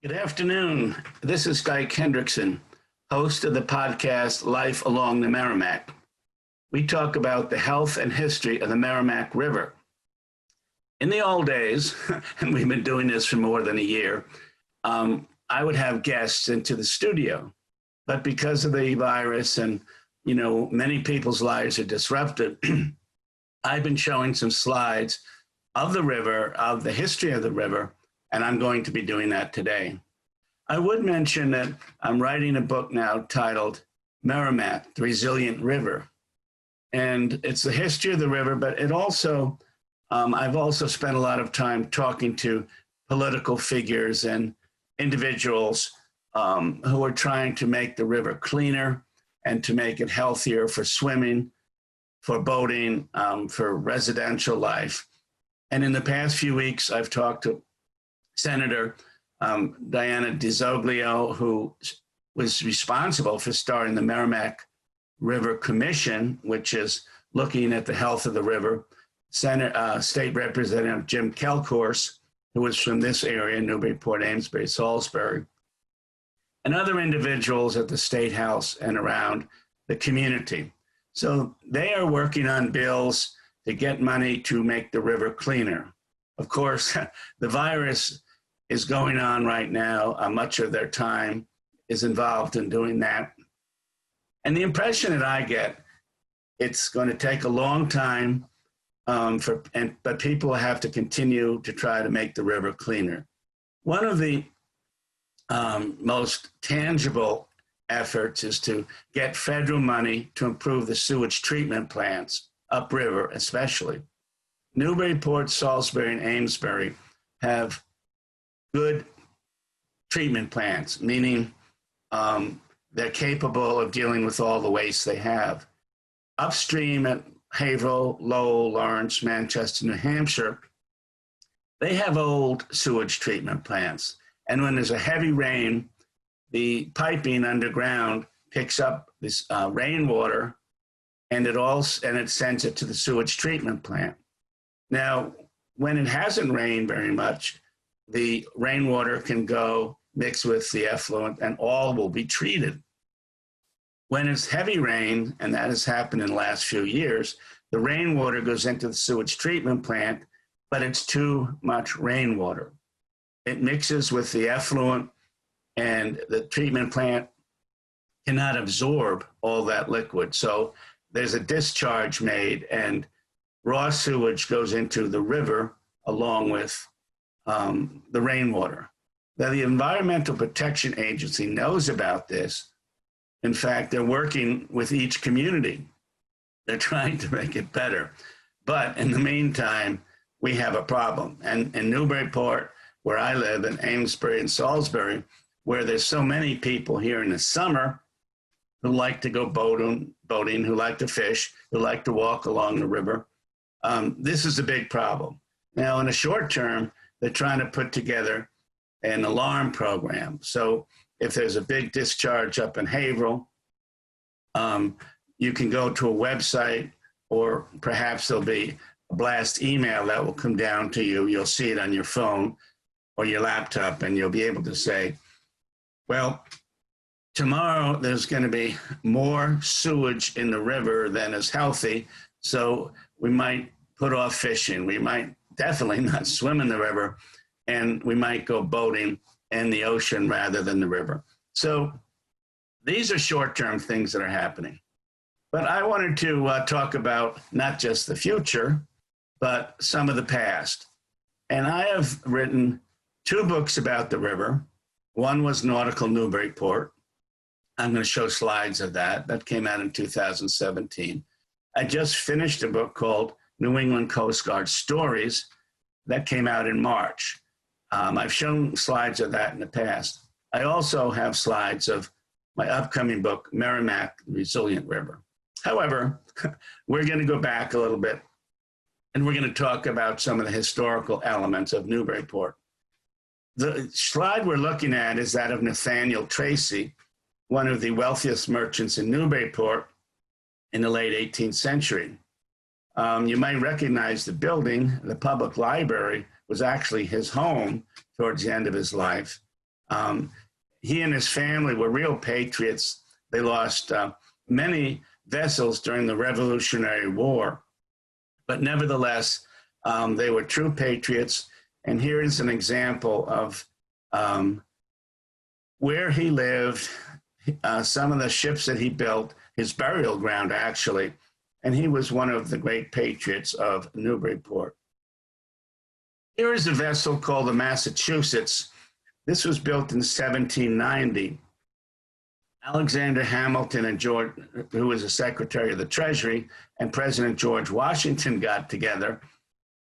Good afternoon. This is Dyke Hendrickson, host of the podcast Life Along the Merrimack. We talk about the health and history of the Merrimack River. In the old days, and we've been doing this for more than a year, I would have guests into the studio. But because of the virus and, many people's lives are disrupted, I've been showing some slides of the river, of the history of the river, and I'm going to be doing that today. I would mention that I'm writing a book now titled Merrimack, the Resilient River. And it's the history of the river, but it also, I've also spent a lot of time talking to political figures and individuals who are trying to make the river cleaner and to make it healthier for swimming, for boating, for residential life. And in the past few weeks, I've talked to Senator Diana DiZoglio, who was responsible for starting the Merrimack River Commission, which is looking at the health of the river. State Representative Jim Kelcourse, who was from this area, Newburyport, Amesbury, Salisbury, and other individuals at the State House and around the community. So they are working on bills to get money to make the river cleaner. Of course, the virus is going on right now. Much of their time is involved in doing that. And the impression that I get, it's going to take a long time, but people have to continue to try to make the river cleaner. One of the most tangible efforts is to get federal money to improve the sewage treatment plants upriver, especially. Newburyport, Salisbury, and Amesbury have good treatment plants, meaning they're capable of dealing with all the waste they have. Upstream at Haverhill, Lowell, Lawrence, Manchester, New Hampshire, they have old sewage treatment plants. And when there's a heavy rain, the piping underground picks up this rainwater and it sends it to the sewage treatment plant. Now, when it hasn't rained very much, the rainwater can go mix with the effluent and all will be treated. When it's heavy rain, and that has happened in the last few years, the rainwater goes into the sewage treatment plant, but it's too much rainwater. It mixes with the effluent and the treatment plant cannot absorb all that liquid. So there's a discharge made and raw sewage goes into the river along with the rainwater. Now, the Environmental Protection Agency knows about this. In fact, they're working with each community. They're trying to make it better. But in the meantime, we have a problem. And in Newburyport, where I live, in Amesbury and Salisbury, where there's so many people here in the summer who like to go boating, who like to fish, who like to walk along the river, this is a big problem. Now, in the short term, they're trying to put together an alarm program. So if there's a big discharge up in Haverhill, you can go to a website, or perhaps there'll be a blast email that will come down to you. You'll see it on your phone or your laptop, and you'll be able to say, well, tomorrow there's going to be more sewage in the river than is healthy, so we might put off fishing. We might definitely not swim in the river, and we might go boating in the ocean rather than the river. So these are short-term things that are happening. But I wanted to talk about not just the future, but some of the past. And I have written 2 books about the river. One was Nautical, Newburyport. I'm going to show slides of that. That came out in 2017. I just finished a book called New England Coast Guard Stories. That came out in March. I've shown slides of that in the past. I also have slides of my upcoming book, Merrimack, the Resilient River. However, we're going to go back a little bit, and we're going to talk about some of the historical elements of Newburyport. The slide we're looking at is that of Nathaniel Tracy, one of the wealthiest merchants in Newburyport in the late 18th century. You might recognize the building. The public library was actually his home towards the end of his life. He and his family were real patriots. They lost many vessels during the Revolutionary War, but nevertheless, they were true patriots. And here is an example of where he lived, some of the ships that he built, his burial ground, actually. And he was one of the great patriots of Newburyport. Here is a vessel called the Massachusetts. This was built in 1790. Alexander Hamilton and George, who was the Secretary of the Treasury, and President George Washington got together.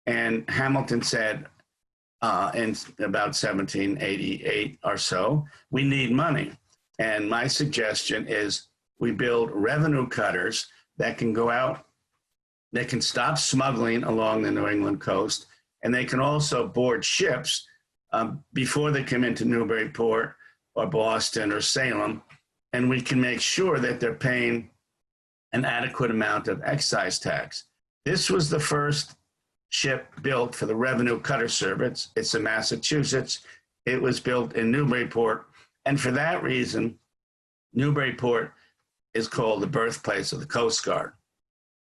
And Hamilton said in about 1788 or so, we need money. And my suggestion is we build revenue cutters that can go out, they can stop smuggling along the New England coast, and they can also board ships before they come into Newburyport or Boston or Salem, and we can make sure that they're paying an adequate amount of excise tax. This was the first ship built for the revenue cutter service. It's a Massachusetts. It was built in Newburyport, and for that reason, Newburyport is called the birthplace of the Coast Guard.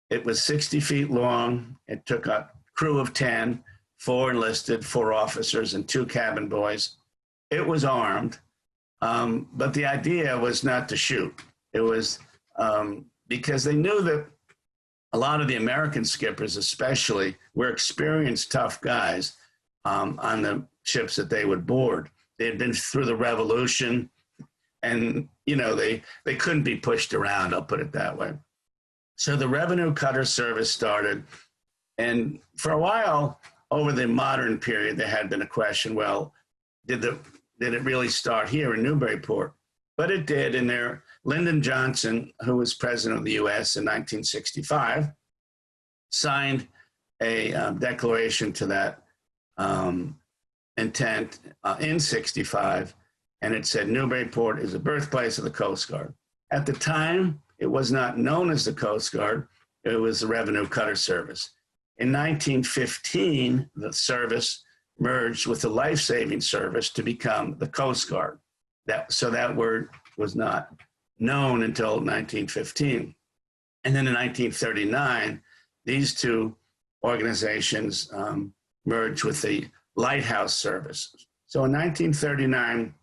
It was 60 feet long. It took a crew of 10, 4 enlisted, 4 officers, and 2 cabin boys. It was armed, but the idea was not to shoot. It was because they knew that a lot of the American skippers especially were experienced, tough guys on the ships that they would board. They had been through the Revolution, and they couldn't be pushed around, I'll put it that way. So the revenue cutter service started, and for a while over the modern period, there had been a question, well, did it really start here in Newburyport? But it did, and there, Lyndon Johnson, who was president of the US in 1965, signed a declaration to that intent in 65, and it said Newburyport is the birthplace of the Coast Guard. At the time, it was not known as the Coast Guard, it was the Revenue Cutter Service. In 1915, the service merged with the life-saving service to become the Coast Guard. So that word was not known until 1915. And then in 1939, these two organizations merged with the Lighthouse Service. So in 1939,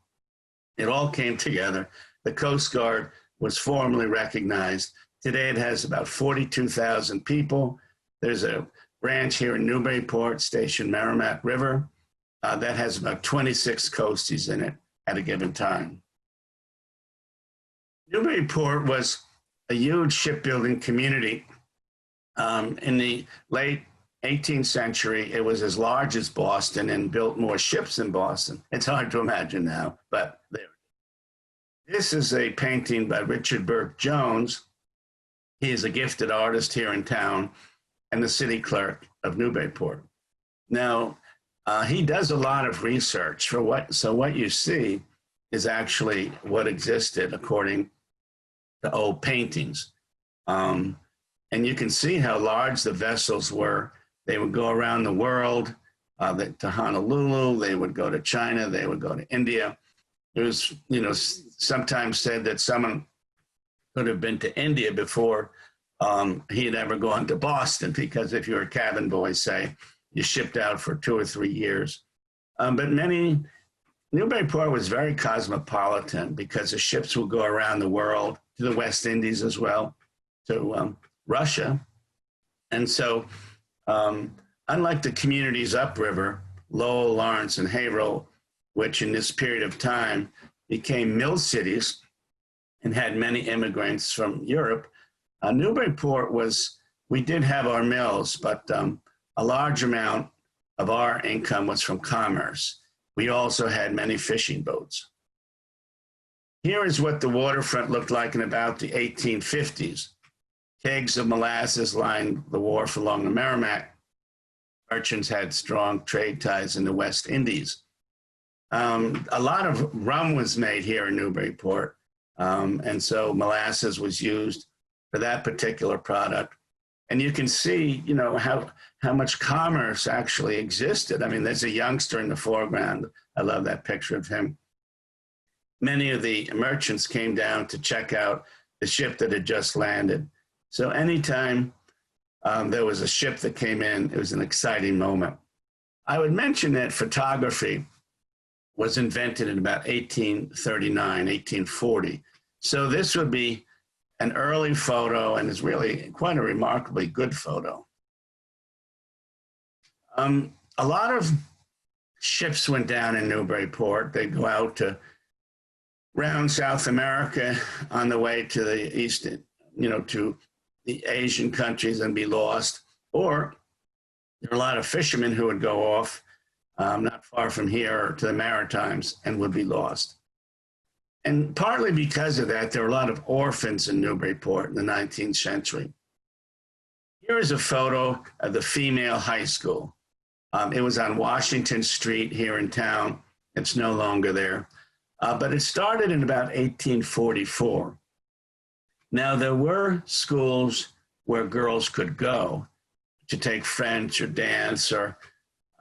it all came together. The Coast Guard was formally recognized. Today it has about 42,000 people. There's a branch here in Newburyport, Station Merrimack River, that has about 26 coasties in it at a given time. Newburyport was a huge shipbuilding community. In the late 18th century, it was as large as Boston and built more ships than Boston. It's hard to imagine now, but there. This is a painting by Richard Burke Jones. He is a gifted artist here in town and the city clerk of Newburyport. Now, he does a lot of research for what you see is actually what existed according to old paintings. And you can see how large the vessels were. They would go around the world to Honolulu, they would go to China, they would go to India. It was, sometimes said that someone could have been to India before he had ever gone to Boston, because if you're a cabin boy, say, you shipped out for 2 or 3 years. But Newburyport was very cosmopolitan because the ships would go around the world, to the West Indies as well, to Russia. And so, unlike the communities upriver, Lowell, Lawrence, and Haverhill, which in this period of time became mill cities and had many immigrants from Europe, Newburyport we did have our mills, but a large amount of our income was from commerce. We also had many fishing boats. Here is what the waterfront looked like in about the 1850s. Kegs of molasses lined the wharf along the Merrimack. Merchants had strong trade ties in the West Indies. A lot of rum was made here in Newburyport, and so molasses was used for that particular product. And you can see, how much commerce actually existed. I mean, there's a youngster in the foreground. I love that picture of him. many of the merchants came down to check out the ship that had just landed. So anytime there was a ship that came in, it was an exciting moment. I would mention that photography was invented in about 1839, 1840. So this would be an early photo, and is really quite a remarkably good photo. A lot of ships went down in Newburyport. They'd go out to round South America on the way to the east, to the Asian countries and be lost. Or there are a lot of fishermen who would go off not far from here to the Maritimes and would be lost. And partly because of that, there were a lot of orphans in Newburyport in the 19th century. Here is a photo of the female high school. It was on Washington Street here in town. It's no longer there. But it started in about 1844. Now, there were schools where girls could go to take French or dance or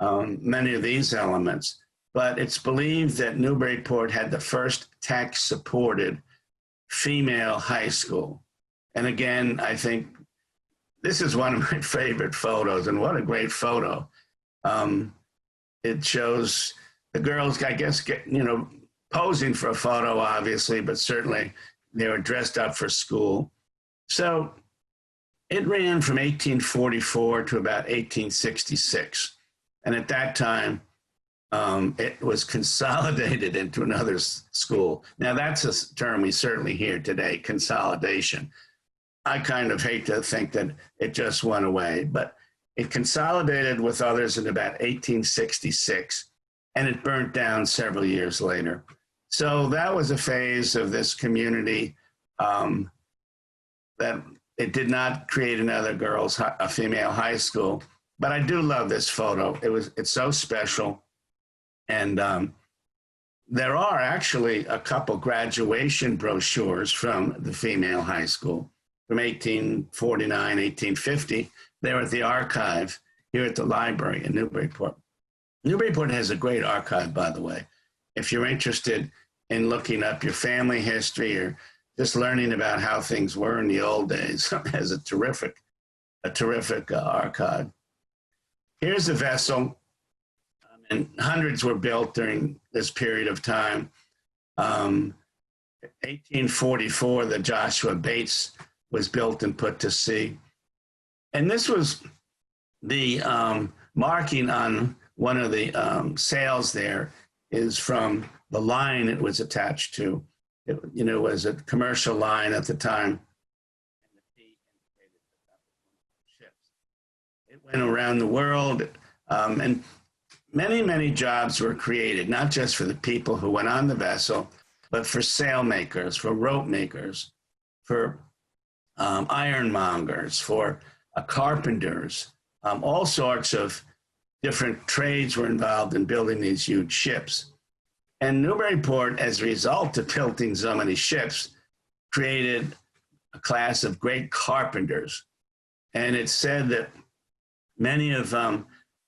many of these elements. But it's believed that Newburyport had the first tax-supported female high school. And again, I think this is one of my favorite photos, and what a great photo. It shows the girls, I guess, posing for a photo, obviously, but certainly they were dressed up for school. So it ran from 1844 to about 1866. And at that time, it was consolidated into another school. Now, that's a term we certainly hear today, consolidation. I kind of hate to think that it just went away, but it consolidated with others in about 1866, and it burnt down several years later. So that was a phase of this community that it did not create another a female high school. But I do love this photo. It's so special. And there are actually a couple graduation brochures from the female high school from 1849, 1850. They're at the archive here at the library in Newburyport. Newburyport has a great archive, by the way. If you're interested in looking up your family history or just learning about how things were in the old days, it has a terrific archive. Here's a vessel, and hundreds were built during this period of time. 1844, the Joshua Bates was built and put to sea. And this was the marking on one of the sails there is from the line it was attached to. It was a commercial line at the time. It went around the world, and many, many jobs were created, not just for the people who went on the vessel, but for sail makers, for rope makers, for ironmongers, for carpenters. All sorts of different trades were involved in building these huge ships. And Newburyport, as a result of building so many ships, created a class of great carpenters. And it's said that many of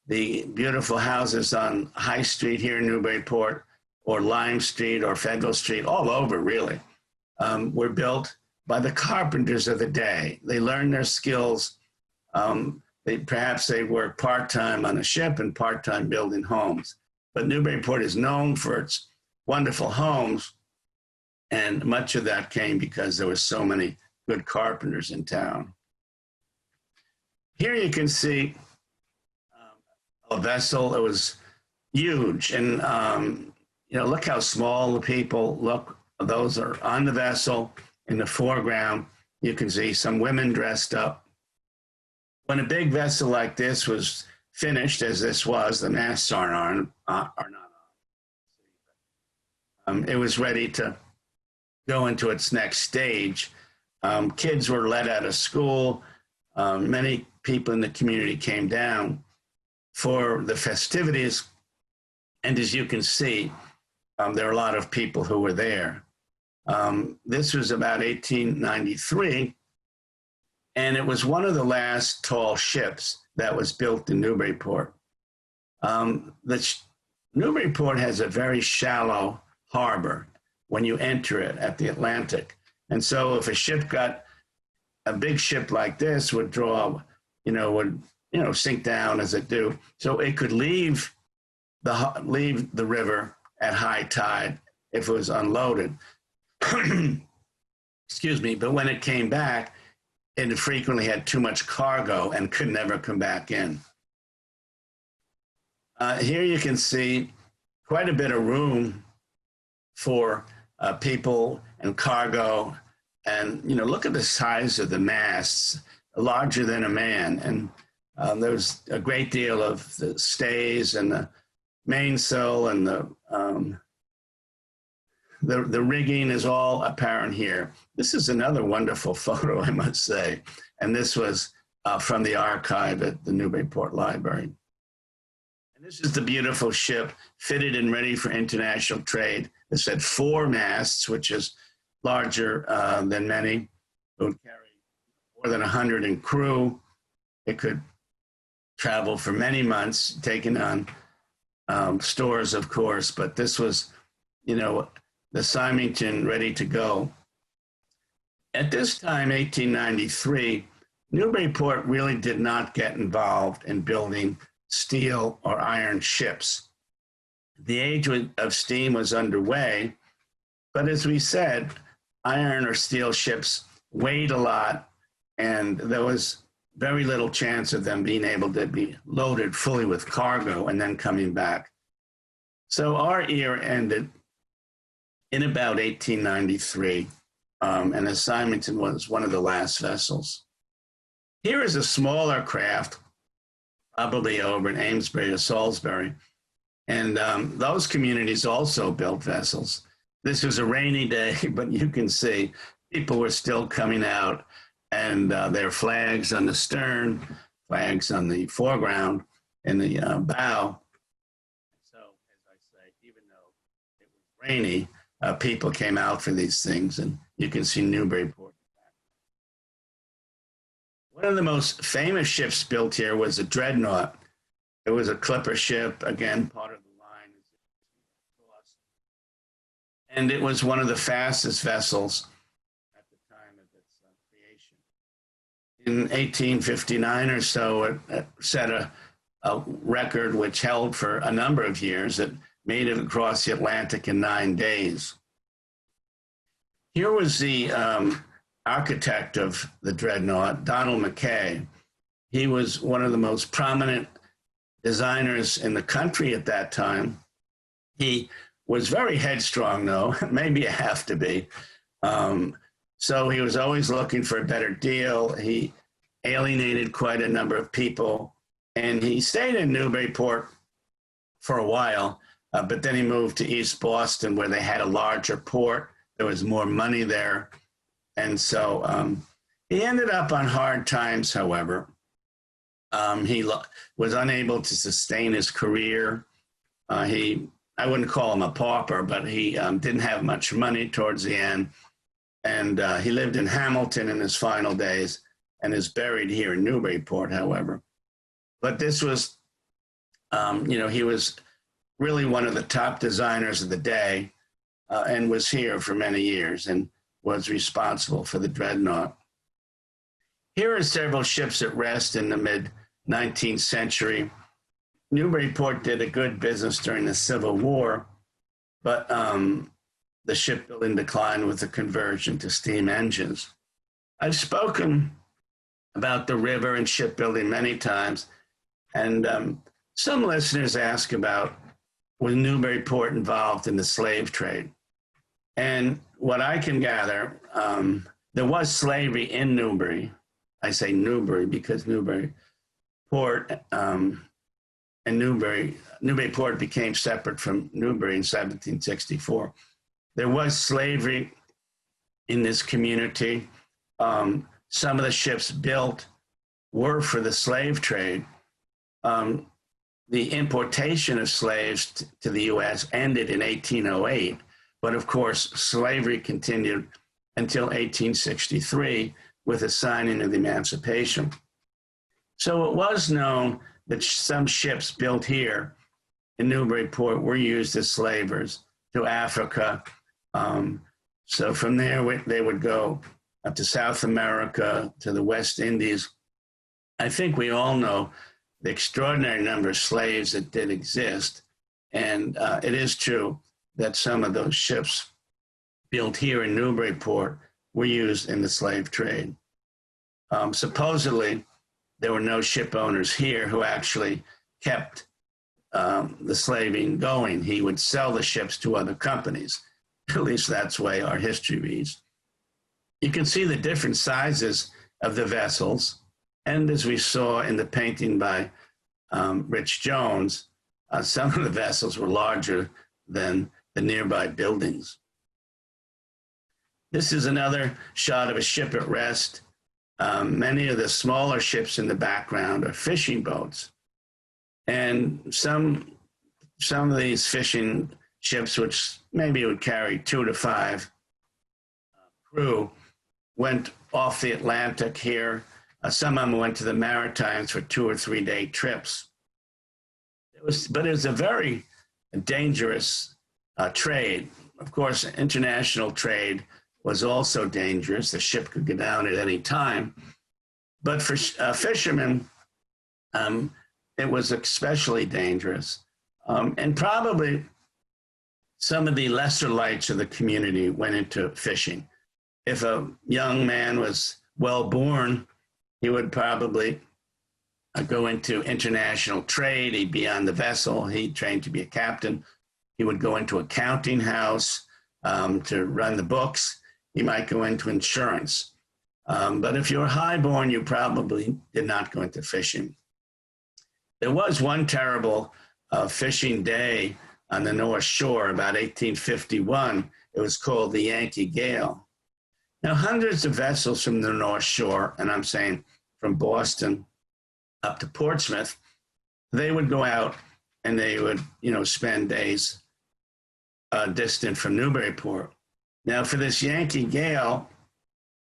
the beautiful houses on High Street here in Newburyport, or Lime Street, or Federal Street, all over really, were built by the carpenters of the day. They learned their skills. Perhaps they worked part-time on a ship and part-time building homes. But Newburyport is known for its wonderful homes, and much of that came because there were so many good carpenters in town. Here you can see a vessel. It was huge, and look how small the people look. Those are on the vessel. In the foreground, you can see some women dressed up. When a big vessel like this was finished, as this was, the masts are not on. It was ready to go into its next stage. Kids were let out of school. Many people in the community came down for the festivities. And as you can see, there are a lot of people who were there. This was about 1893, and it was one of the last tall ships that was built in Newburyport. Newburyport has a very shallow harbor. when you enter it at the Atlantic. And so if a big ship like this would draw, would sink down as it do. So it could leave the river at high tide if it was unloaded. Excuse me, but when it came back, it frequently had too much cargo and could never come back in. Here you can see quite a bit of room for people and cargo. And, look at the size of the masts, larger than a man. And there's a great deal of the stays and the mainsail and the rigging is all apparent here. This is another wonderful photo, I must say. And this was from the archive at the Newburyport Library. And this is the beautiful ship, fitted and ready for international trade. This had 4 masts, which is larger than many. It would carry more than 100 in crew. It could travel for many months, taking on stores, of course, but this was, the Symington ready to go. At this time, 1893, Newburyport really did not get involved in building steel or iron ships. The age of steam was underway, but as we said, iron or steel ships weighed a lot, and there was very little chance of them being able to be loaded fully with cargo and then coming back. So our era ended in about 1893, and the Symington was one of the last vessels. Here is a smaller craft, probably over in Amesbury or Salisbury, and those communities also built vessels. This was a rainy day, but you can see people were still coming out, and their flags on the stern, flags on the foreground, and the bow. So, as I say, even though it was rainy, people came out for these things, and you can see Newburyport. One of the most famous ships built here was the Dreadnought. It was a clipper ship, again, part of the line. And it was one of the fastest vessels at the time of its creation. In 1859 or so, it set a record which held for a number of years. It made it across the Atlantic in 9 days. Here was the architect of the Dreadnought, Donald Mackay. He was one of the most prominent designers in the country at that time. He was very headstrong, though, maybe you have to be. So he was always looking for a better deal. He alienated quite a number of people, and he stayed in Newburyport for a while, but then he moved to East Boston, where they had a larger port. There was more money there. And so he ended up on hard times, however. He was unable to sustain his career. I wouldn't call him a pauper, but he didn't have much money towards the end. And he lived in Hamilton in his final days and is buried here in Newburyport, however. But this was, he was really one of the top designers of the day and was here for many years and was responsible for the Dreadnought. Here are several ships at rest in the mid-19th century. Newburyport did a good business during the Civil War, but the shipbuilding declined with the conversion to steam engines. I've spoken about the river and shipbuilding many times, and some listeners ask about, was Newburyport involved in the slave trade? And what I can gather, there was slavery in Newbury. I say Newbury because Newburyport and Newburyport became separate from Newbury in 1764. There was slavery in this community. Some of the ships built were for the slave trade. The importation of slaves to the U.S. ended in 1808, but of course, slavery continued until 1863 with the signing of the Emancipation. So it was known that some ships built here in Newburyport were used as slavers to Africa So from there, they would go up to South America, to the West Indies. I think we all know the extraordinary number of slaves that did exist. And it is true that some of those ships built here in Newburyport were used in the slave trade. Supposedly, there were no ship owners here who actually kept the slaving going. He would sell the ships to other companies. At least that's the way our history reads. You can see the different sizes of the vessels. And as we saw in the painting by Rich Jones, some of the vessels were larger than the nearby buildings. This is another shot of a ship at rest. Many of the smaller ships in the background are fishing boats. And some of these fishing ships, which maybe would carry 2 to 5 crew, went off the Atlantic here. Some of them went to the Maritimes for 2 or 3 day trips. But it was a very dangerous trade. Of course, international trade was also dangerous. The ship could go down at any time. But for fishermen, it was especially dangerous. And probably some of the lesser lights of the community went into fishing. If a young man was well born, he would probably go into international trade. He'd be on the vessel. He'd train to be a captain. He would go into a counting house to run the books. He might go into insurance. But if you were highborn, you probably did not go into fishing. There was one terrible fishing day on the North Shore about 1851. It was called the Yankee Gale. Now, hundreds of vessels from the North Shore, and I'm saying from Boston up to Portsmouth, they would go out and they would, spend days distant from Newburyport. Now, for this Yankee Gale,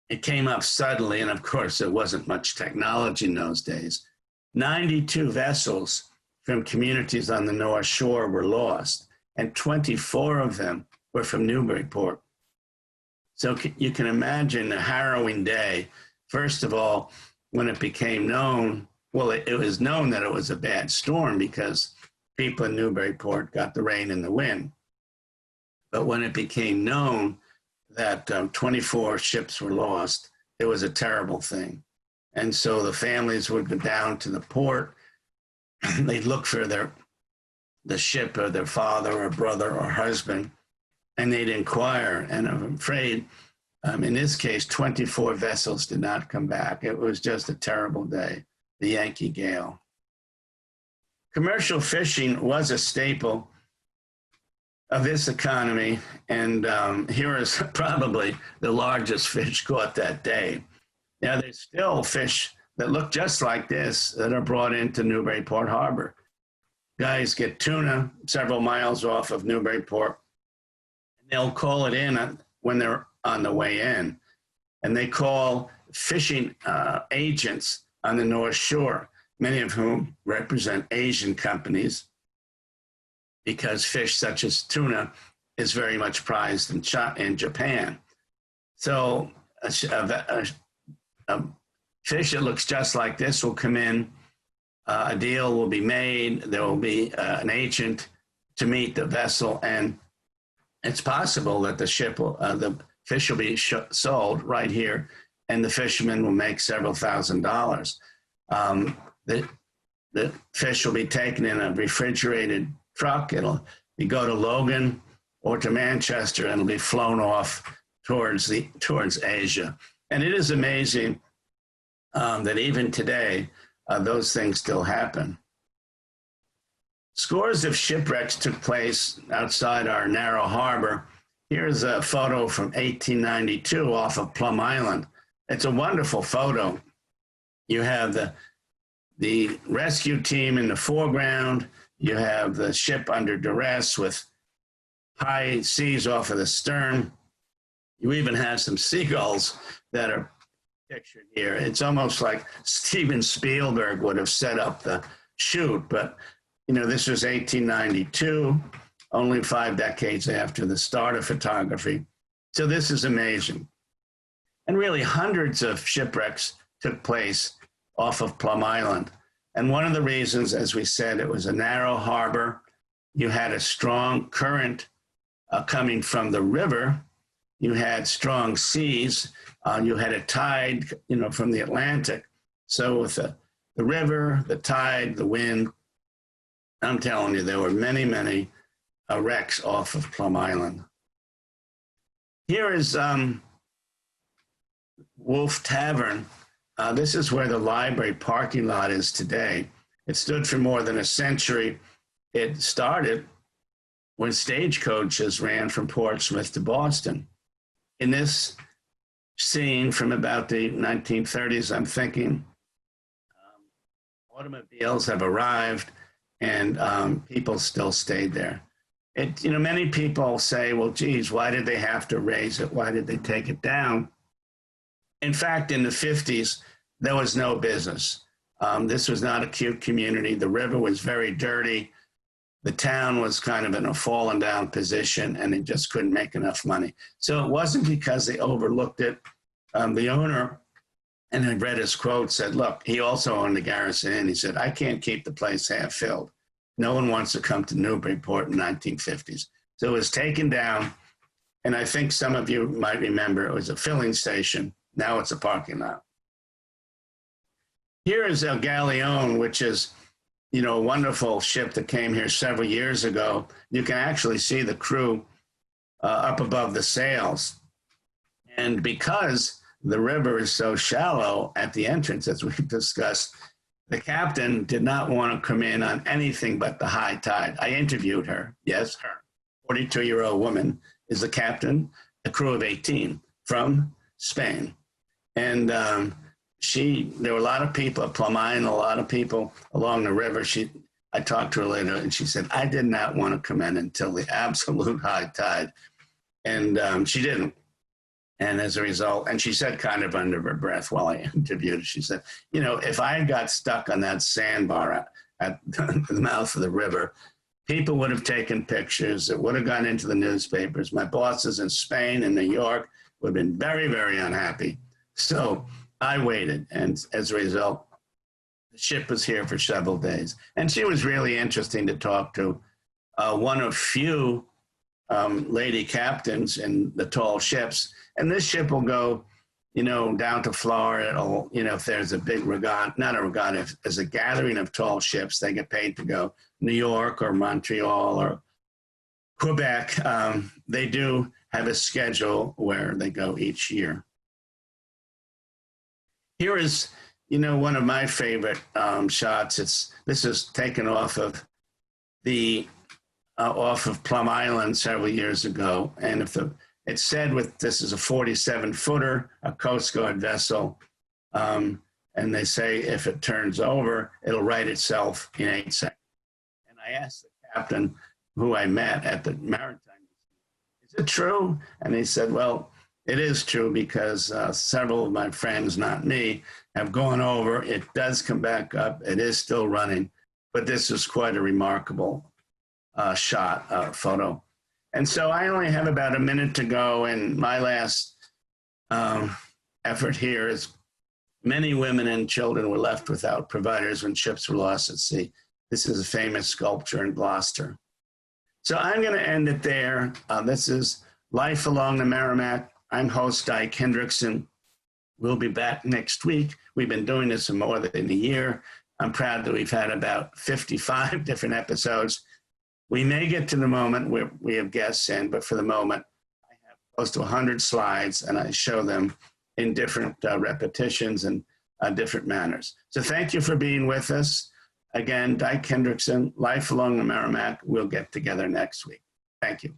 it came up suddenly, and of course, there wasn't much technology in those days. 92 vessels from communities on the North Shore were lost, and 24 of them were from Newburyport. So you can imagine a harrowing day. First of all, when it became known, it was known that it was a bad storm because people in Newburyport got the rain and the wind. But when it became known that 24 ships were lost, it was a terrible thing. And so the families would go down to the port. They'd look for the ship or their father or brother or husband, and they'd inquire. And I'm afraid, in this case, 24 vessels did not come back. It was just a terrible day, the Yankee Gale. Commercial fishing was a staple of this economy, and here is probably the largest fish caught that day. Now, there's still fish that look just like this that are brought into Newburyport Harbor. Guys get tuna several miles off of Newburyport. They'll call it in when they're on the way in. And they call fishing agents on the North Shore, many of whom represent Asian companies, because fish such as tuna is very much prized in Japan. So a fish that looks just like this will come in, a deal will be made, there will be an agent to meet the vessel, and it's possible that the fish will be sold right here, and the fisherman will make several $1,000s. The fish will be taken in a refrigerated truck. It'll go to Logan or to Manchester, and it'll be flown off towards Asia. And it is amazing that even today, those things still happen. Scores of shipwrecks took place outside our narrow harbor. Here's a photo from 1892 off of Plum Island. It's a wonderful photo. You have the rescue team in the foreground. You have the ship under duress with high seas off of the stern. You even have some seagulls that are pictured here. It's almost like Steven Spielberg would have set up the shoot, but this was 1892. only 5 decades after the start of photography. So this is amazing. And really hundreds of shipwrecks took place off of Plum Island. And one of the reasons, as we said, it was a narrow harbor. You had a strong current coming from the river. You had strong seas. You had a tide, from the Atlantic. So with the river, the tide, the wind, I'm telling you, there were many, many wrecks off of Plum Island. Here is Wolf Tavern. This is where the library parking lot is today. It stood for more than a century. It started when stagecoaches ran from Portsmouth to Boston. In this scene from about the 1930s, I'm thinking automobiles have arrived and people still stayed there. Many people say, well, geez, why did they have to raise it? Why did they take it down? In fact, in the 50s, there was no business. This was not a cute community. The river was very dirty. The town was kind of in a fallen down position and it just couldn't make enough money. So it wasn't because they overlooked it. The owner, and I read his quote, said, look, he also owned the Garrison Inn. He said, I can't keep the place half filled. No one wants to come to Newburyport in the 1950s. So it was taken down. And I think some of you might remember it was a filling station. Now it's a parking lot. Here is El Galleon, which is, a wonderful ship that came here several years ago. You can actually see the crew up above the sails. And because the river is so shallow at the entrance, as we've discussed, the captain did not want to come in on anything but the high tide. I interviewed her. Yes, her 42-year-old woman is the captain, a crew of 18 from Spain. And there were a lot of people at Plum Island, a lot of people along the river. I talked to her later and she said, I did not want to come in until the absolute high tide. And she didn't. And as a result, and she said kind of under her breath while I interviewed her, she said, if I got stuck on that sandbar at the mouth of the river, people would have taken pictures. It would have gone into the newspapers. My bosses in Spain and New York would have been very, very unhappy. So I waited. And as a result, the ship was here for several days. And she was really interesting to talk to. One of few lady captains in the tall ships. And this ship will go, down to Florida. If there's a big regatta, not a regatta, if there's a gathering of tall ships, they get paid to go New York or Montreal or Quebec. They do have a schedule where they go each year. Here is, one of my favorite shots. This is taken off of Plum Island several years ago. And it said this is a 47-footer, a Coast Guard vessel. And they say if it turns over, it'll right itself in 8 seconds. And I asked the captain who I met at the Maritime Museum, is it true? And he said, well, it is true because several of my friends, not me, have gone over. It does come back up. It is still running. But this is quite a remarkable photo. And so I only have about a minute to go, and my last effort here is many women and children were left without providers when ships were lost at sea. This is a famous sculpture in Gloucester. So I'm going to end it there. This is Life Along the Merrimack. I'm host Dyke Hendrickson. We'll be back next week. We've been doing this for more than a year. I'm proud that we've had about 55 different episodes. We may get to the moment where we have guests in, but for the moment, I have close to 100 slides, and I show them in different repetitions and different manners. So thank you for being with us. Again, Dyke Hendrickson, Life Along the Merrimack. We'll get together next week. Thank you.